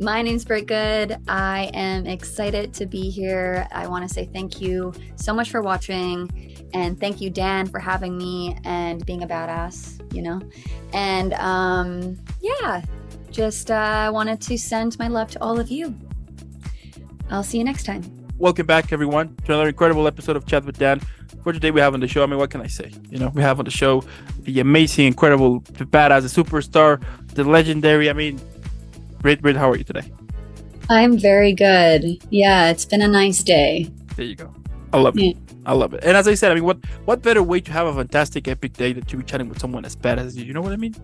My name's Britt Good. I am excited to be here. I want to say thank you so much for watching, and thank you, Dan, for having me and being a badass, And just wanted to send my love to all of you. I'll see you next time. Welcome back, everyone, to another incredible episode of Chat with Dan. For today, we have on the show, what can I say? We have on the show the amazing, incredible, the badass, the superstar, the legendary, Britt, how are you today? I'm very good. Yeah, it's been a nice day. There you go. I love it. I love it. And as I said, what better way to have a fantastic, epic day than to be chatting with someone as badass as you? You know what I mean?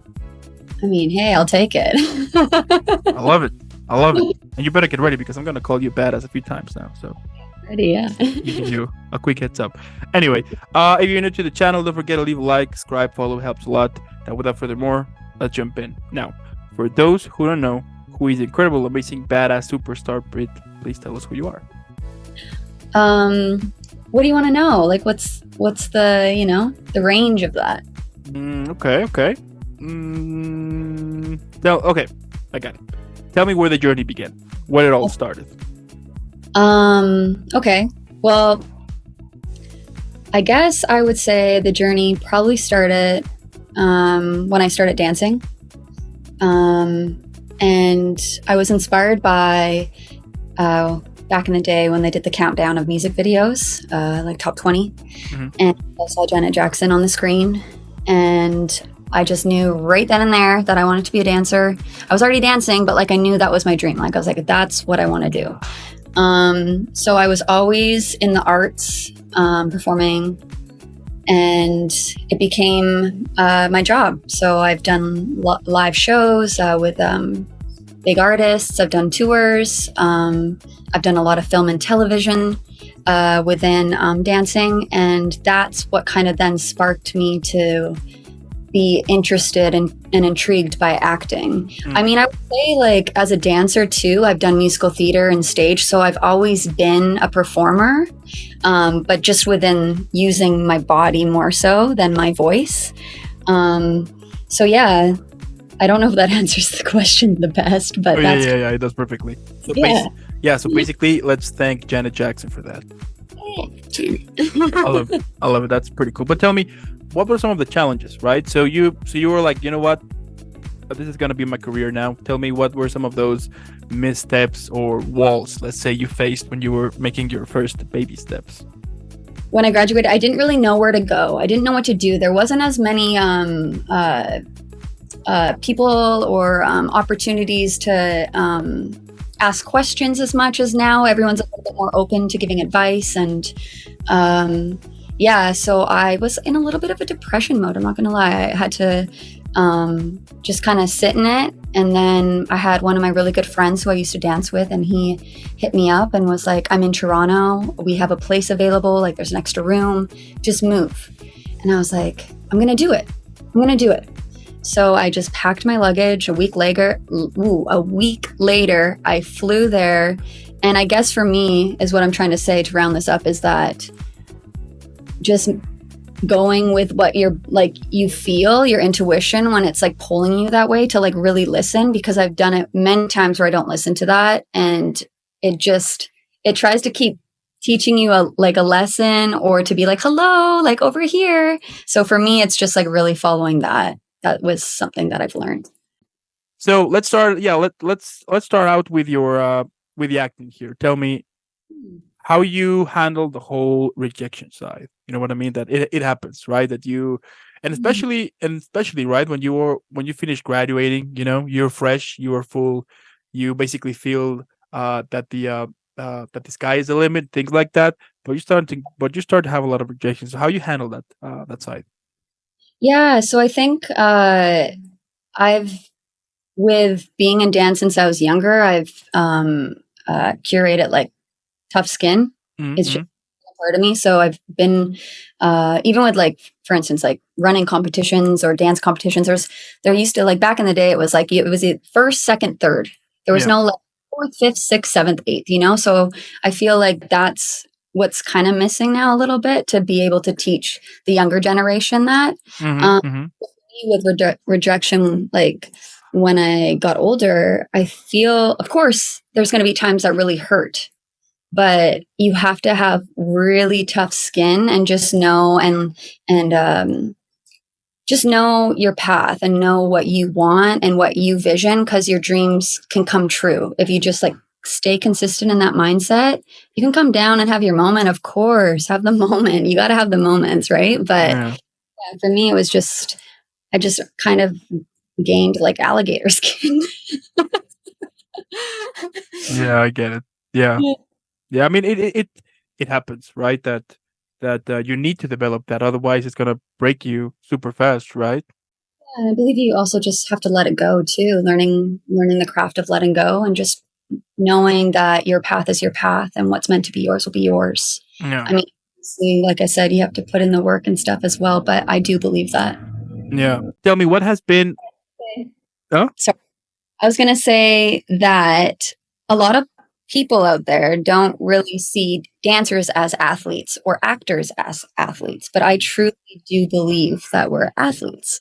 Hey, I'll take it. I love it. And you better get ready because I'm going to call you badass a few times now. So ready, yeah. Give you a quick heads up. Anyway, if you're new to the channel, don't forget to leave a like, subscribe, follow. Helps a lot. And without further more, let's jump in. Now, for those who don't know who is incredible, amazing, badass, superstar Britt, please tell us who you are. What do you want to know? What's the, the range of that? Okay. Okay, I got it. Tell me where the journey began. When it all started. Okay. Well, I guess I would say the journey probably started when I started dancing. And I was inspired by back in the day when they did the countdown of music videos, like top 20. Mm-hmm. And I saw Janet Jackson on the screen. And I just knew right then and there that I wanted to be a dancer. I was already dancing, but I knew that was my dream. I was like, that's what I want to do. So I was always in the arts, performing, and it became my job. So I've done live shows with big artists. I've done tours. I've done a lot of film and television within dancing. And that's what kind of then sparked me to be interested and intrigued by acting. I would say as a dancer too, I've done musical theater and stage. So I've always been a performer, but just within using my body more so than my voice. So yeah, I don't know if that answers the question the best, but yeah, it does perfectly. So basically, let's thank Janet Jackson for that. I love it. That's pretty cool. But tell me, what were some of the challenges, right? So you were like, you know what? This is going to be my career now. Tell me, what were some of those missteps or walls, let's say, you faced when you were making your first baby steps? When I graduated, I didn't really know where to go. I didn't know what to do. There wasn't as many people or opportunities to ask questions as much as now. Everyone's a little bit more open to giving advice. And so I was in a little bit of a depression mode. I'm not going to lie. I had to just kind of sit in it. And then I had one of my really good friends who I used to dance with, and he hit me up and was like, I'm in Toronto. We have a place available. There's an extra room. Just move. And I was like, I'm going to do it. So I just packed my luggage. A week later, I flew there. And I guess for me, is what I'm trying to say to round this up, is that just going with what you feel, your intuition, when it's pulling you that way, to really listen, because I've done it many times where I don't listen to that. And it tries to keep teaching you a lesson, or to be hello, over here. So for me, it's just really following that. That was something that I've learned. So let's start. Yeah, let's start out with your with the acting here. Tell me how you handle the whole rejection side. You know what I mean? That it happens, right? That you, and especially right when you finish graduating, you're fresh, you are full, you basically feel that the sky is the limit, things like that. But you start to have a lot of rejection. So how you handle that side? Yeah, so I think with being in dance since I was younger, I've curated tough skin. Mm-hmm. It's just a part of me. So I've been even with for instance, running competitions or dance competitions. There used to back in the day, it was it was the first, second, third. There was no fourth, fifth, sixth, seventh, eighth. So I feel that's what's kind of missing now a little bit, to be able to teach the younger generation that. With rejection, when I got older, I feel, of course, there's going to be times that really hurt, but you have to have really tough skin and just know and just know your path and know what you want and what you vision, because your dreams can come true if you just like stay consistent in that mindset. You can come down and have your moment, of course, have the moment. You got to have the moments, right? But Yeah. yeah, for me, it was just, I just kind of gained like alligator skin. Yeah, I get it. Yeah. Yeah. Yeah, I mean it happens, right? That you need to develop that, otherwise it's gonna break you super fast, right? I believe you also just have to let it go too, learning the craft of letting go and just knowing that your path is your path and what's meant to be yours will be yours. Yeah. I mean, obviously, like I said, you have to put in the work and stuff as well, but I do believe that. Yeah. Tell me what has been. Huh? So I was going to say that a lot of people out there don't really see dancers as athletes or actors as athletes, but I truly do believe that we're athletes.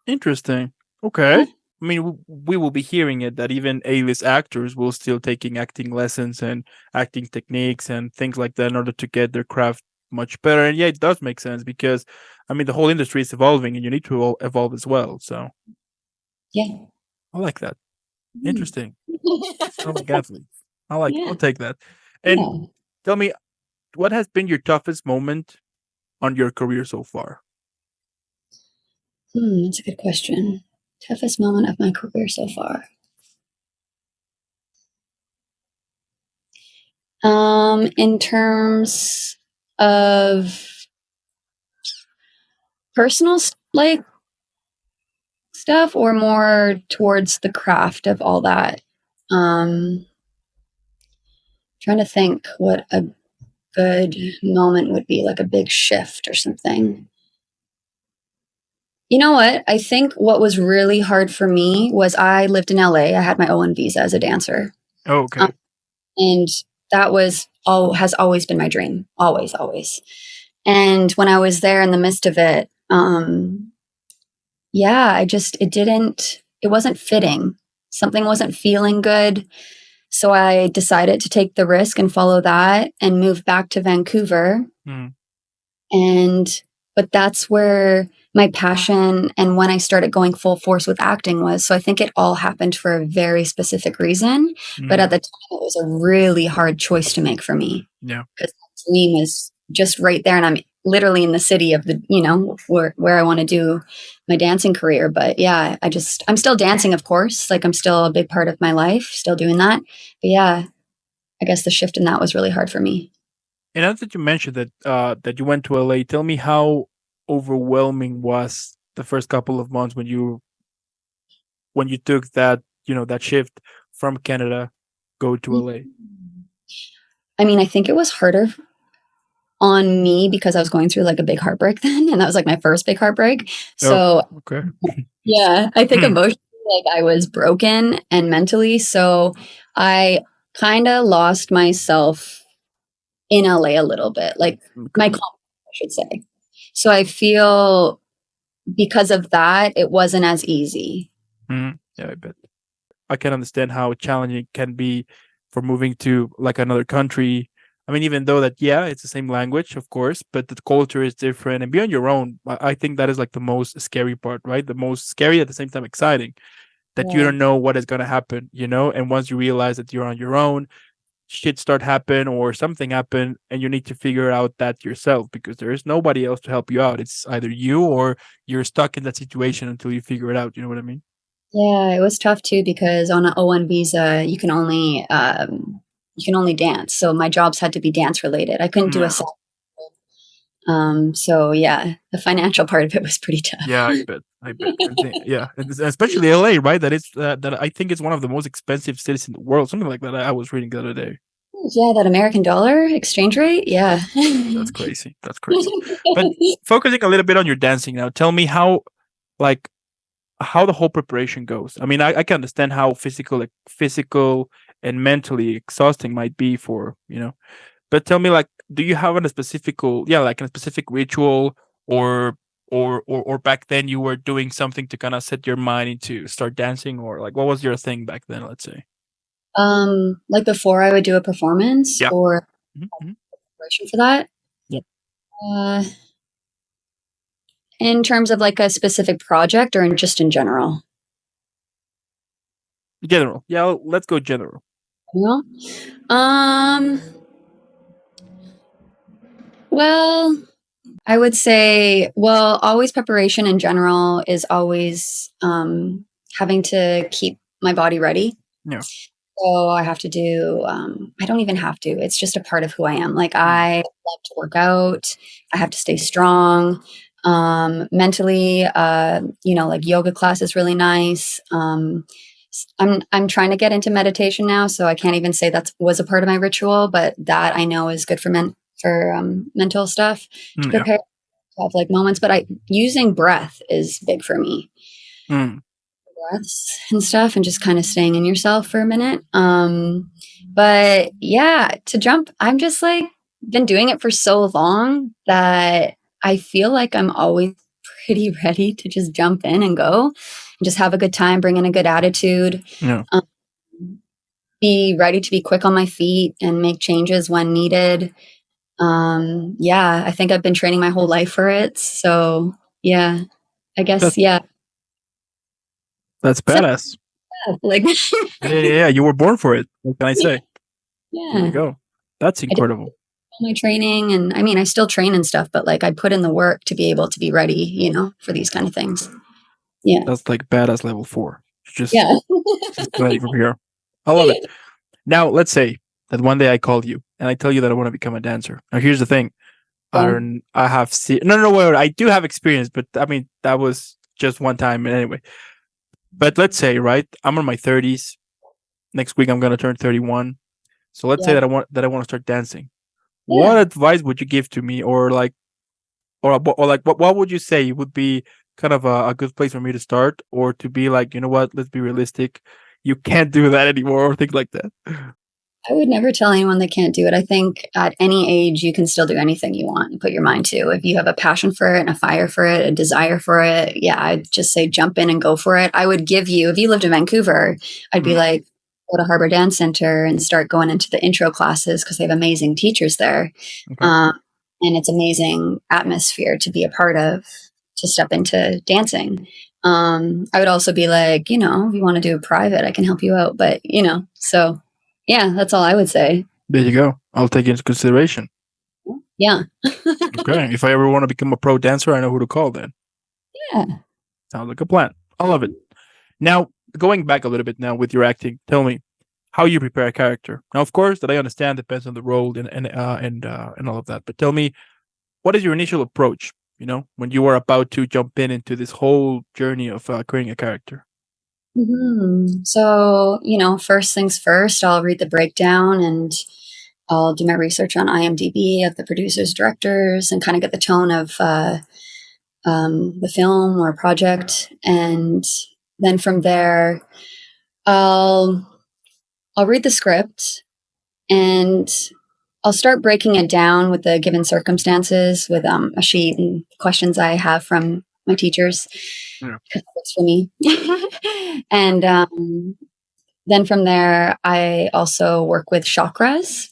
Interesting. Yeah. Okay. I mean, we will be hearing it that even A-list actors will still taking acting lessons and acting techniques and things like that in order to get their craft much better. And yeah, it does make sense because I mean the whole industry is evolving and you need to evolve as well. So Yeah. I like that. Mhm. Interesting. Sound like athletes. I like. Yeah. I'll take that. And Yeah. tell me, what has been your toughest moment on your career so far? That's a good question. Toughest moment of my career so far. In terms of personal like stuff, or more towards the craft of all that. Trying to think what a good moment would be, like a big shift or something. You know what? I think what was really hard for me was I lived in LA. I had my O1 visa as a dancer. Oh, Um, okay. and that was all has always been my dream. Always, always. And when I was there in the midst of it, yeah, it wasn't fitting. Something wasn't feeling good. So I decided to take the risk and follow that and move back to Vancouver. Mm, And, but that's where my passion and when I started going full force with acting was. So I think it all happened for a very specific reason. But mm, at the time, it was a really hard choice to make for me, yeah. because the dream is just right there. And I'm literally in the city of the, where I want to do my dancing career. But yeah, I'm still dancing, of course. Like I'm still a big part of my life, still doing that. But yeah, I guess the shift in that was really hard for me. And now that you mentioned that you went to LA, tell me how overwhelming was the first couple of months when you took that that shift from Canada go to LA. I mean, I think it was harder on me because I was going through like a big heartbreak then, and that was like my first big heartbreak. Oh, So okay. yeah, I think Hmm, emotionally, like I was broken and mentally. So I kind of lost myself in LA a little bit, like my okay. confidence, I should say. So I feel because of that, it wasn't as easy. Yeah, I bet. I can understand how challenging it can be for moving to like another country. I mean, even though that, yeah, it's the same language, of course, but the culture is different and be on your own. I think that is like the most scary part, right? The most scary at the same time exciting that you Yeah. don't know what is going to happen, And once you realize that you're on your own, shit start happen or something happen and you need to figure out that yourself because there is nobody else to help you out. It's either you or you're stuck in that situation until you figure it out. You know what I mean? Yeah, it was tough too because on an O1 visa, you can only dance. So my jobs had to be dance related. I couldn't do a Yeah. set. So yeah, the financial part of it was pretty Yeah, tough. I bet. I bet. I think, yeah, and especially LA, right? That I think it's one of the most expensive cities in the world. Something like that. I was reading the other day. Yeah, that American dollar exchange rate. Yeah. That's crazy. That's crazy. But focusing a little bit on your dancing now, tell me like, how the whole preparation goes. I mean, I can understand how physical and mentally exhausting might be but tell me, like, do you have a specific, yeah, like a specific ritual or or back then you were doing something to kind of set your mind into start dancing, or like what was your thing back then? Let's say. Like before I would do a performance Yeah. or Mm-hmm. preparation for that. Yep. Uh, in terms of like a specific project or just in general? General. Yeah, let's go general. Well, um, well, I would say, well, always preparation in general is always having to keep my body ready. Yeah. So I have to do, I don't even have to, it's just a part of who I am. Like, Mm. I love to work out, I have to stay strong. Mentally, like yoga class is really nice. I'm trying to get into meditation now, so I can't even say that was a part of my ritual, but that I know is good for mental stuff to Yeah. prepare to have like moments. But using breath is big for me. Mm. Breaths and stuff, and just kind of staying in yourself for a minute. But yeah, to jump, I'm just like been doing it for so long that I feel like I'm always pretty ready to just jump in and go and just have a good time, bring in a good attitude. Yeah. Um, be ready to be quick on my feet and make changes when needed. Yeah, I think I've been training my whole life for it. So yeah, I That guess, yeah. that's So, badass. like, Yeah. You were born for it. What can I say? There you yeah, go. That's I did incredible. all my training, and I mean, I still train and stuff, but like I put in the work to be able to be ready, for these kind of things. Yeah. That's like badass level 4. Just Yeah. ready from here. I love it. Now, let's say that one day I call you and I tell you that I want to become a dancer. Now, here's the thing. Yeah. I have seen, no, wait, I do have experience, but I mean, that was just one time anyway. But let's say, right, I'm in my 30s. Next week, I'm going to turn 31. So let's say Yeah. that I want to start dancing. What Yeah. advice would you give to me, or like, or like, what would you say would be kind of a good place for me to start, or to be like, you know what, let's be realistic, you can't do that anymore, or things like that. I would never tell anyone they can't do it. I think at any age, you can still do anything you want and put your mind to. If you have a passion for it and a fire for it, a desire for it, yeah, I'd just say jump in and go for it. I would give you, if you lived in Vancouver, I'd be Mm, like, go to Harbor Dance Center and start going into the intro classes because they have amazing teachers there. okay. Um, and it's amazing atmosphere to be a part of, to step into dancing. I would also be like, if you want to do a private, I can help you out. But, so yeah, that's all I would say. There you go. I'll take it into consideration. Yeah. Okay. If I ever want to become a pro dancer, I know who to call then. Yeah. Sounds like a plan. I love it. Now, going back a little bit now with your acting, tell me how you prepare a character. Now, of course, that I understand depends on the role and all of that. But tell me, what is your initial approach? When you are about to jump into this whole journey of creating a character. So, first things first, I'll read the breakdown and I'll do my research on IMDb of the producers, directors, and kind of get the tone of the film or project. And then from there, I'll read the script and I'll start breaking it down with the given circumstances with a sheet and questions I have from my teachers. Yeah. Because it works for me. And then from there, I also work with chakras.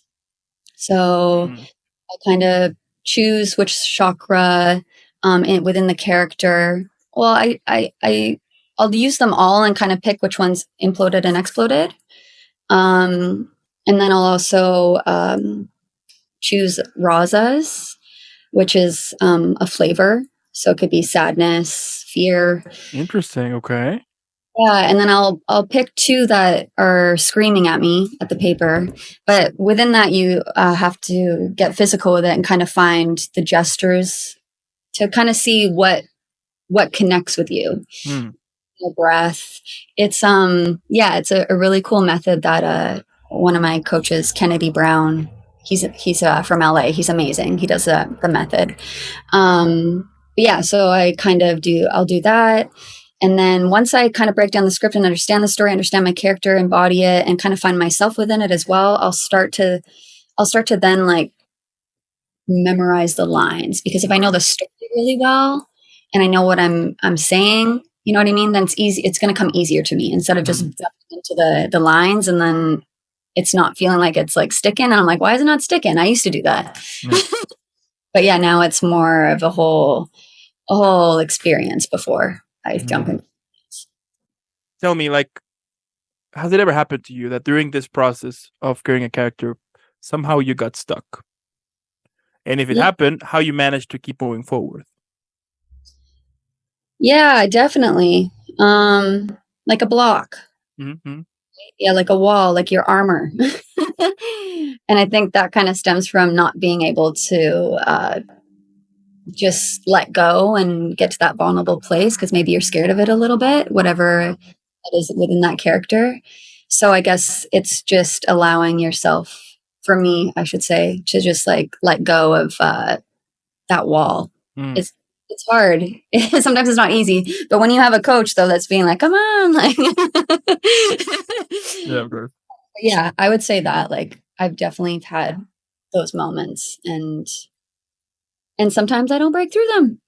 So Mm. I kind of choose which chakra within the character. Well, I'll use them all and kind of pick which one's imploded and exploded. And then I'll also choose rasas, which is a flavor. So it could be sadness, fear. Interesting. Okay. Yeah, and then I'll pick two that are screaming at me at the paper. But within that, you have to get physical with it and kind of find the gestures to kind of see what connects with you. Mm. The breath. It's it's a really cool method that one of my coaches, Kennedy Brown, he's from LA. He's amazing. He does the method. Yeah, so I'll do that. And then once I kind of break down the script and understand the story, understand my character, embody it, and kind of find myself within it as well, I'll start to then like memorize the lines, because if I know the story really well, and I know what I'm saying, you know what I mean? Then it's going to come easier to me instead of just jumping into the lines and then it's not feeling like it's like sticking. And I'm like, why is it not sticking? I used to do that. Yeah. But yeah, now it's more of a whole experience before I jump in. Tell me, like, has it ever happened to you that during this process of creating a character, somehow you got stuck? And if it Yeah, happened, how you managed to keep moving forward? yeah, definitely. Like a block. Mm-hmm. Yeah, like a wall, like your armor. And I think that kind of stems from not being able to just let go and get to that vulnerable place because maybe you're scared of it a little bit, whatever it is within that character. So I guess it's just allowing yourself, for me, I should say, to just like let go of that wall. Mm. It's hard. Sometimes it's not easy, but when you have a coach though that's being like, "Come on," like, Yeah, of course. yeah, I would say that. Like, I've definitely had those moments, and sometimes I don't break through them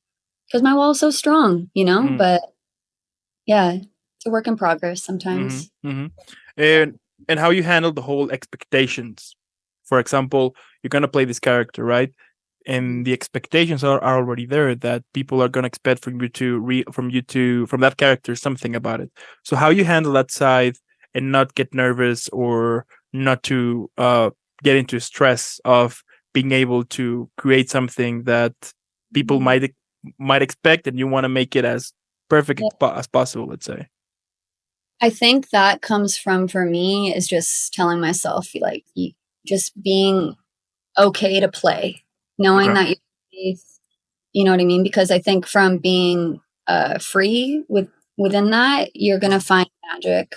because my wall is so strong, you know. Mm. But yeah, it's a work in progress Mm-hmm. sometimes. Mm-hmm. And how you handle the whole expectations. For example, you're gonna play this character, right? And the expectations are already there that people are gonna expect from that character something about it. So how you handle that side and not get nervous or not to get into stress of being able to create something that people Mhm. might expect and you want to make it as perfect Yeah. as possible, let's say. I think that comes from, for me, is just telling myself, like, just being okay to play, knowing Okay. that you know what I mean? Because I think from being free within that, you're gonna find magic.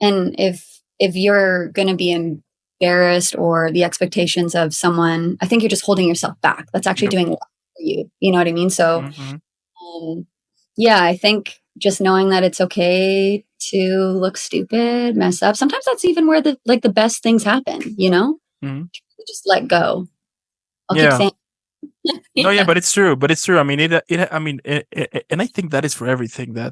And if you're gonna be embarrassed or the expectations of someone, I think you're just holding yourself back. That's actually Yep. doing a lot for you. You know what I mean? So Mm-hmm. yeah, I think just knowing that it's okay to look stupid, mess up. Sometimes that's even where the best things happen, you know? Mm-hmm. Just let go. I'll keep Yeah. saying No, yeah, yeah. but it's true. But it's true. I mean, I mean, and I think that is for everything Yeah.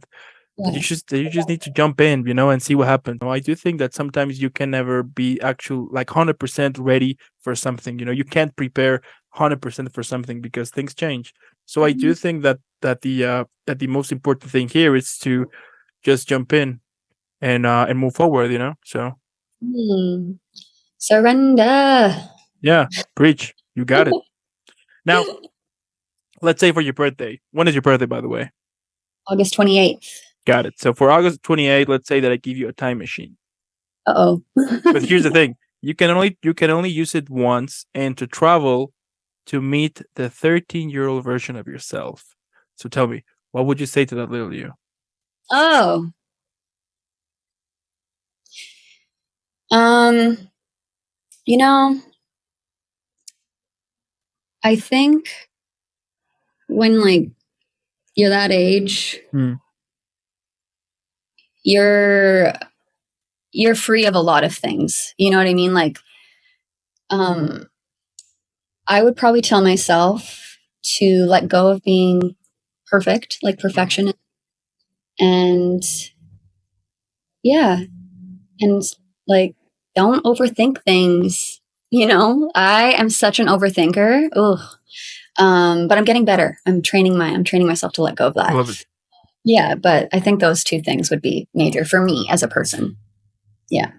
that you just need to jump in, and see what happens. I do think that sometimes you can never be actual like 100% ready for something. You can't prepare 100% for something because things change. So I do Mhm. think that the most important thing here is to just jump in and move forward. So Hmm. Surrender. yeah, preach. You got it. Now, let's say for your birthday. When is your birthday, by the way? August 28th. Got it. So for August 28th, let's say that I give you a time machine. Uh-oh. But here's the thing. You can only use it once and to travel to meet the 13-year-old version of yourself. So tell me, what would you say to that little you? Oh. Um, you know, I think when like you're that age, Hmm. you're you're free of a lot of things. You know what I mean? Like, um, I would probably tell myself to let go of being perfect, like Mhm. perfection, and yeah, and like don't overthink things. I am such an overthinker. Ugh. But I'm getting better. I'm training myself to let go of that. Love it. Yeah, but I think those two things would be major for me as a person. Yeah.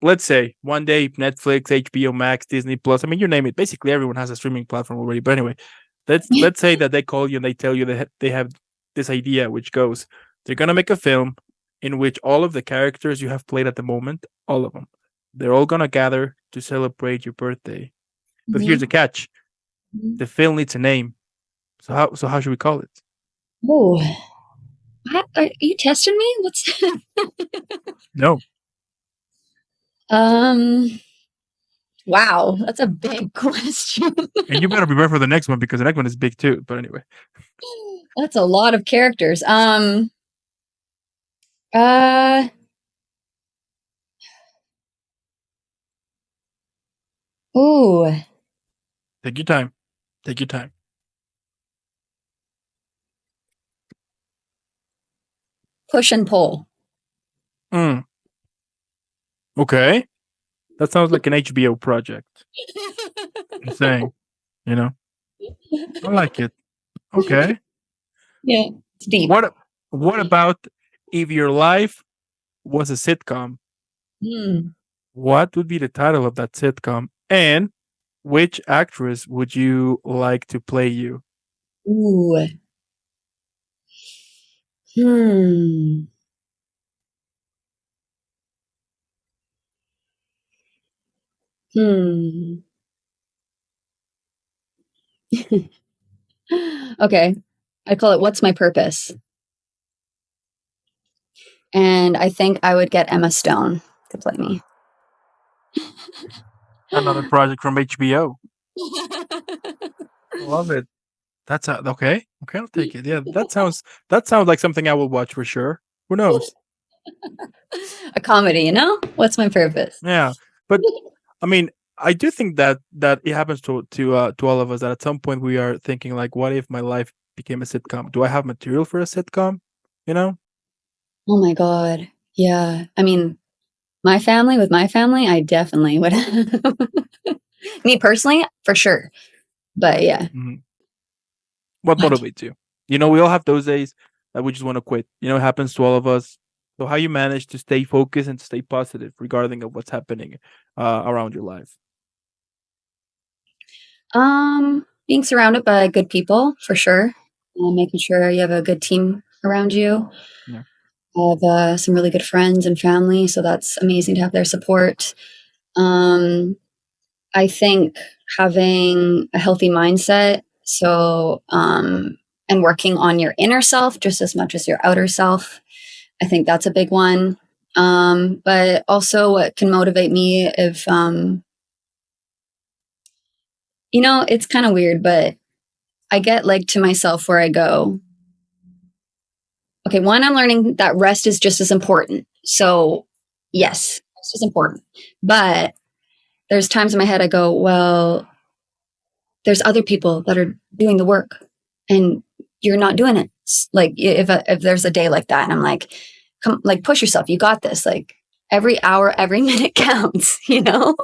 Let's say one day Netflix, HBO Max, Disney Plus. I mean, you name it. Basically, everyone has a streaming platform already. But anyway, let's say that they call you and they tell you that they have this idea, which goes, they're gonna make a film in which all of the characters you have played at the moment, all of them, they're all gonna gather to celebrate your birthday. But here's the Mhm. catch: Mhm. the film needs a name. So how should we call it? Oh, are you testing me? What's No, um? Wow, that's a big question. and you better prepare for the next one because the next one is big too. But anyway, That's a lot of characters. Uh. Ooh. take your time. Take your time. push and pull. Mm. Okay. That sounds like an HBO project. Just saying, you know. I like it. Okay. Yeah, it's deep. What about if your life was a sitcom? Hmm. What would be the title of that sitcom? And which actress would you like to play you? Ooh. Hmm. Hmm. Okay. I call it What's My Purpose? And I think I would get Emma Stone to play me. Another project from HBO. I love it. That's okay. Okay, I'll take it. Yeah, that sounds like something I will watch for sure. Who knows? A comedy, you know? What's my purpose? Yeah, but I mean, I do think that it happens to all of us that at some point we are thinking like, what if my life became a sitcom? Do I have material for a sitcom? You know? Oh my God. Yeah. I mean, with my family, I definitely would. Me personally, for sure. But yeah. Mhm. What What? motivates you? You know, we all have those days that we just want to quit. You know, it happens to all of us. So how you manage to stay focused and stay positive regarding of what's happening around your life? Being surrounded by good people, for sure. Making sure you have a good team around you. Yeah. I have some really good friends and family, so that's amazing to have their support. Um, I think having a healthy mindset, and working on your inner self just as much as your outer self. I think that's a big one. But also, what can motivate me if, it's kind of weird, but I get like to myself where I go, okay, one, I'm learning that rest is just as important. So, Yeah. yes, rest is important. But there's times in my head I go, well, there's other people that are doing the work and you're not doing it. Like if there's a day like that and I'm like, come, like push yourself, you got this. Like every hour, every minute counts, you know?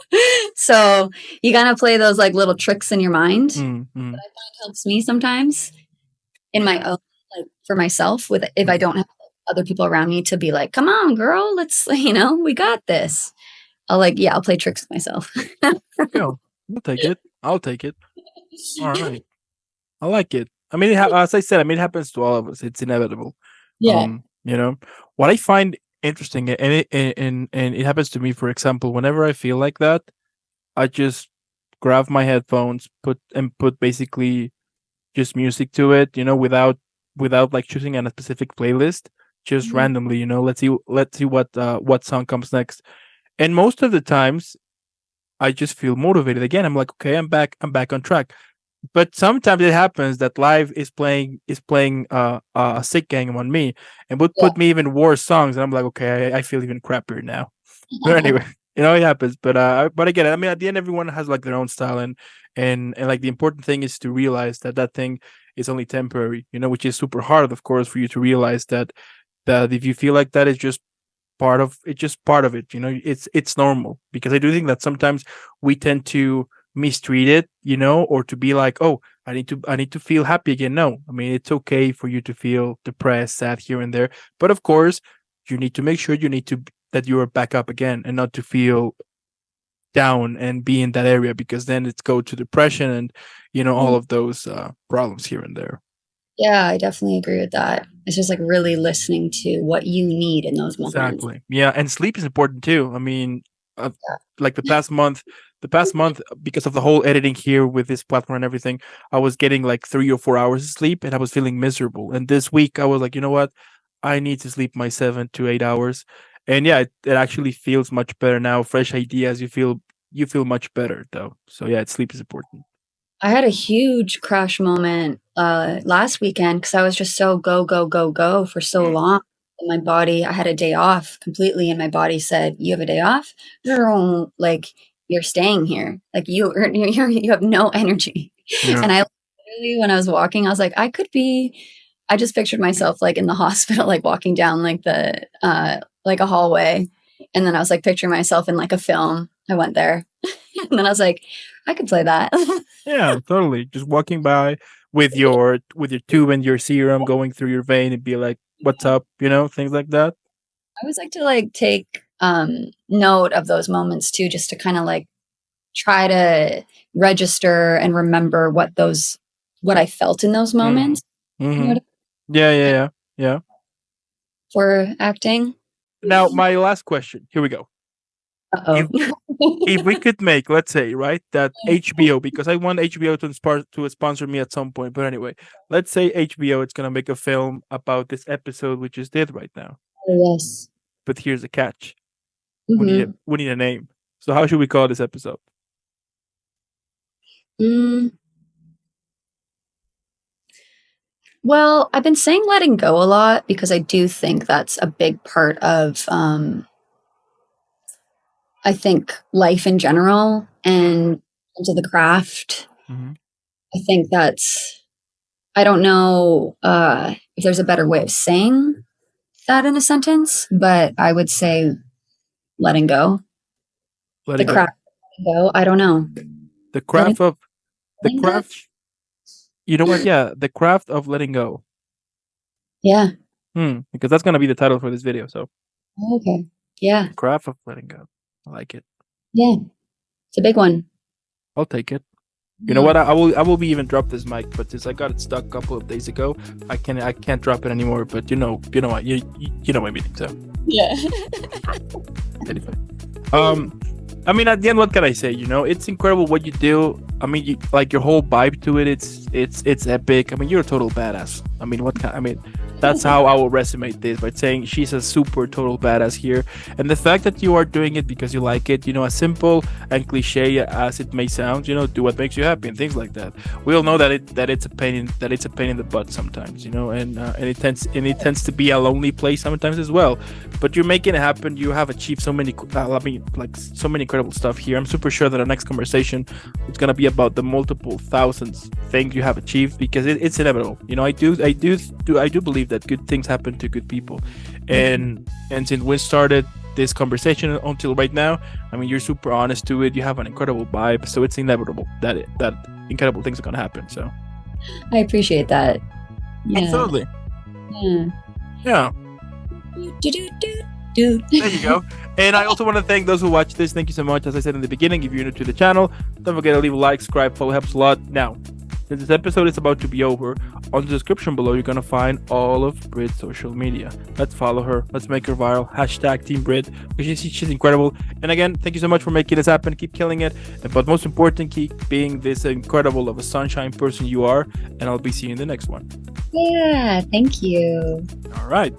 So you gotta play those like little tricks in your mind. That Mm-hmm. I find helps me sometimes in my own, like for myself with if I don't have other people around me to be like, come on, girl, let's, we got this. I'll play tricks with myself. Yeah, I'll take it. I'll take it. All right. I like it. I mean, as I said, I mean, it happens to all of us. It's inevitable. Yeah. You know, what I find interesting, and it happens to me, for example, whenever I feel like that, I just grab my headphones, put basically just music to it, you know, without like choosing on a specific playlist, just Mhm. randomly, you know, let's see what song comes next. And most of the times I just feel motivated again. I'm like, okay, I'm back on track. But sometimes it happens that live is playing a sick game on me and would Yeah. put me even worse songs, and I'm like, okay, I feel even crappier now. But anyway, you know, it happens. But I get it. I mean, at the end, everyone has like their own style, and like the important thing is to realize that that thing is only temporary. You know, which is super hard, of course, for you to realize that if you feel like that, it's just part of it. You know, it's normal, because I do think that sometimes we tend to mistreat it, you know, or to be like, oh, I need to feel happy again. No, I mean, it's okay for you to feel depressed, sad here and there, but of course you need to make sure that you are back up again, and not to feel down and be in that area, because then it's go to depression and, you know, all of those problems here and there. Yeah, I definitely agree with that. It's just like really listening to what you need in those moments. Exactly. Yeah, and sleep is important too. I mean, uh, like the past month, because of the whole editing here with this platform and everything, I was getting like 3 or 4 hours of sleep, and I was feeling miserable. And this week, I was like, you know what? I need to sleep my 7 to 8 hours. And yeah, it actually feels much better now. Fresh ideas. You feel much better though. So yeah, sleep is important. I had a huge crash moment last weekend because I was just so go, go, go, go for so long. And my body, I had a day off completely, and my body said, "You have a day off? Like you're staying here. Like you have no energy." Yeah. And I literally, when I was walking, I was like, I just pictured myself like in the hospital, like walking down like the like a hallway, and then I was like picturing myself in like a film. I went there, and then I was like, I could play that. Yeah, totally. Just walking by with your tube and your serum going through your vein and be like, "What's up?" Things like that. I always like to like take note of those moments too, just to kind of like try to register and remember what I felt in those moments. You know Mm-hmm. Yeah. for acting. Now, my last question. Here we go. Uh-oh. If we could make, let's say, right, that HBO, because I want HBO to sponsor me at some point. But anyway, let's say HBO is gonna make a film about this episode we just did right now. Oh, yes. But here's the catch: Mhm. we need a name. So how should we call this episode? Well, I've been saying letting go a lot because I do think that's a big part of, I think, life in general and into the craft. Mm-hmm. I think I don't know if there's a better way of saying that in a sentence, but I would say letting go. Letting The go. craft of letting go. I don't know. The craft of the Letting craft. go? You know what? Yeah, the craft of letting go. Yeah. Because that's gonna be the title for this video. So, Okay. Yeah. craft of letting go. I like it. Yeah. It's a big one. I'll take it. You know what? I will be even drop this mic, but since I got it stuck a couple of days ago, I can't drop it anymore. But you know what? You know my meaning. So Yeah. anyway, I mean, at the end, what can I say? It's incredible what you do. I mean, like your whole vibe to it. It's epic. I mean, you're a total badass. I mean, that's how I will resonate this by saying she's a super total badass here. And the fact that you are doing it because you like it, as simple and cliche as it may sound, do what makes you happy and things like that. We all know that it's a pain in the butt sometimes, and it tends to be a lonely place sometimes as well. But you're making it happen. You have achieved so many, so many incredible stuff here. I'm super sure that our next conversation is gonna be about the multiple thousands things you have achieved, because it's inevitable. I do believe that good things happen to good people, and since we started this conversation until right now, I mean, you're super honest to it. You have an incredible vibe, so it's inevitable that incredible things are gonna happen. So I appreciate that. Yeah. absolutely, Yeah. There you go. And I also want to thank those who watch this. Thank you so much. As I said in the beginning, if you're new to the channel, don't forget to leave a like, subscribe, follow, helps a lot. Now, since this episode is about to be over, on the description below, you're going to find all of Britt's social media. Let's follow her. Let's make her viral. # Team Britt, because she's incredible. And again, thank you so much for making this happen. Keep killing it. But most important, keep being this incredible of a sunshine person you are. And I'll be seeing you in the next one. Yeah. Thank you. All right.